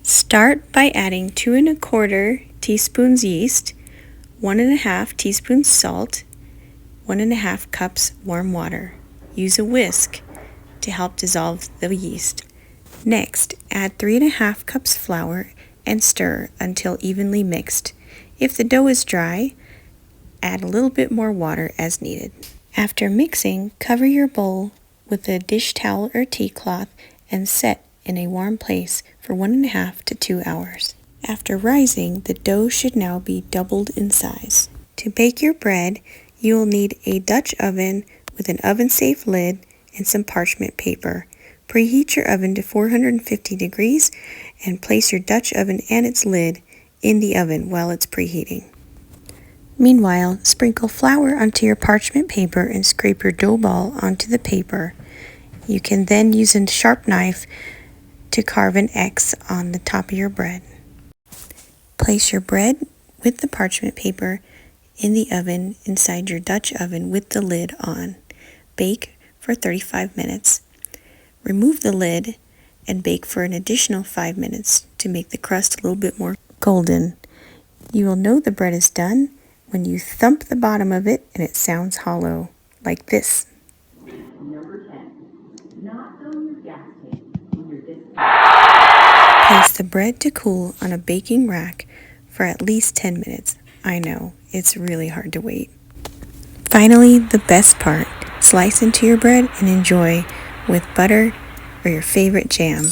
Start by adding 2 1/4 teaspoons yeast, 1 1/2 teaspoons salt, 1 1/2 cups warm water. Use a whisk to help dissolve the yeast. Next, add 3 1/2 cups flour and stir until evenly mixed. If the dough is dry, add a little bit more water as needed. After mixing, cover your bowl with a dish towel or tea cloth and set in a warm place for 1 1/2 to 2 hours. After rising, the dough should now be doubled in size. To bake your bread, you will need a Dutch oven with an oven-safe lid and some parchment paper. Preheat your oven to 450 degrees and place your Dutch oven and its lid in the oven while it's preheating. Meanwhile, sprinkle flour onto your parchment paper and scrape your dough ball onto the paper. You can then use a sharp knife to carve an X on the top of your bread. Place your bread with the parchment paper in the oven inside your Dutch oven with the lid on. Bake for 35 minutes. Remove the lid and bake for an additional 5 minutes to make the crust a little bit more golden. You will know the bread is done when you thump the bottom of it and it sounds hollow, like this. Number 10. Not fill your gas tank when you're this. Place the bread to cool on a baking rack for at least 10 minutes. I know, it's really hard to wait. Finally, the best part. Slice into your bread and enjoy with butter or your favorite jam.